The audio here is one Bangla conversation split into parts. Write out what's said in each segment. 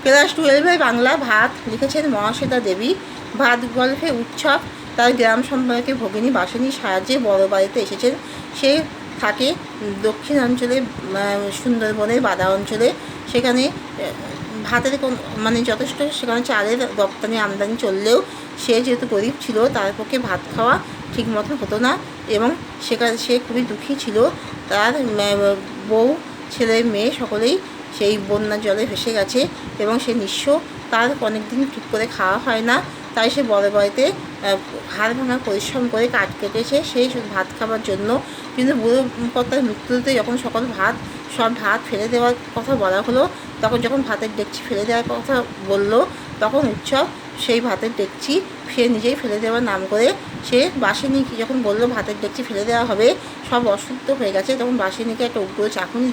ক্লাস 12 বাংলা। ভাত লিখেছেন মহাশ্বেতা দেবী। ভাত গল্পে উৎসব। তার গ্রাম সম্পর্কে ভগিনী বাসিনীর সাহায্যে বড় বাড়িতে এসেছেন। সে থাকে দক্ষিণাঞ্চলে, সুন্দরবনের বাদা অঞ্চলে। সেখানে ভাতের মানে যথেষ্ট সেখানে চালের রপ্তানি আমদানি চললেও সে যেহেতু গরিব ছিল, তার পক্ষে ভাত খাওয়া ঠিক মতন হতো না এবং সেখানে সে খুবই দুঃখী ছিল। তার বউ, ছেলে, মেয়ে সকলেই সেই বন্যার জলে ভেসে গেছে এবং সে নিঃস্ব। তার অনেক দিন ঠিক করে খাওয়া হয় না, তাই সে বড় বাড়িতে হাড় ভাঙা পরিশ্রম করে কাঠ কেটেছে সেই ভাত খাবার জন্য। কিন্তু বুড়ো কর্তার মৃত্যুতে যখন সব ভাত ফেলে দেওয়ার কথা বলা হলো, তখন যখন ভাতের ডেকচি ফেলে দেওয়ার কথা বলল, তখন উৎসব সেই ভাতের ডেকচি সে নিজেই ফেলে দেওয়ার নাম করে সে বাসিনীকে যখন বলল ভাতের ডেকচি ফেলে দেওয়া হবে, সব অশুদ্ধ হয়ে গেছে, তখন বাসিনীকে একটা উগ্র চাকুনি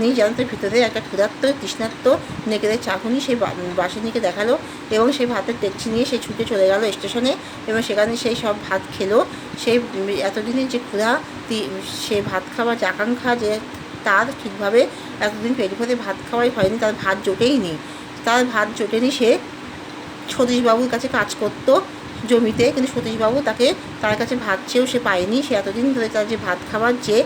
নিয়ে যেন তার ভিতরে একটা ক্ষুধার্ত তৃষ্ণার্ত নেকড়ে চাকুনি সেই বাসিনীকে দেখালো এবং সেই ভাতের ডেকচি নিয়ে সে ছুটে চলে গেল স্টেশনে এবং সেখানে সেই সব ভাত খেলো। সেই এতদিনের যে ক্ষুধা, সে ভাত খাওয়ার যে আকাঙ্ক্ষা, যে তার ঠিকভাবে এতদিন পেট ভরে ভাত খাওয়াই হয়নি, তার ভাত জোটেইনি। তার ভাত জোটেনি। সে সতীশবাবুর কাছে কাজ করতো জমিতে, কিন্তু সতীশবাবু তার কাছে ভাত চেয়েও সে পায়নি। সে এতদিন ধরে তার যে ভাত খাওয়ার যে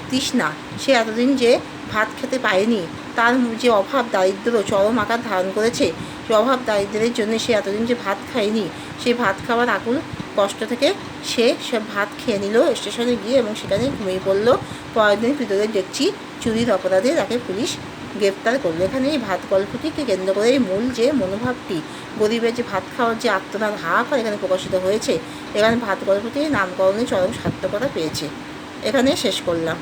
তৃষ্ণা, সে এতদিন যে ভাত খেতে পায়নি, তার যে অভাব দারিদ্র চরম আকার ধারণ করেছে, সেই অভাব দারিদ্রের জন্য সে এতদিন যে ভাত খায়নি, সেই ভাত খাওয়ার আকুল কষ্ট থেকে সে ভাত খেয়ে নিল স্টেশনে গিয়ে এবং সেখানে ঘুমিয়ে পড়ল। পরের দিন পিতলের ডেকচি চুরির অপরাধে তাকে পুলিশ গ্রেপ্তার করলো। এখানে এই ভাত গল্পটিকে কেন্দ্র করে এই মূল যে মনোভাবটি, গরিবের যে ভাত খাওয়ার যে আত্মনাদ হাহাকার এখানে প্রকাশিত হয়েছে। এখানে ভাত গল্পটির নামকরণে চরম সার্থকতা পেয়েছে। এখানে শেষ করলাম।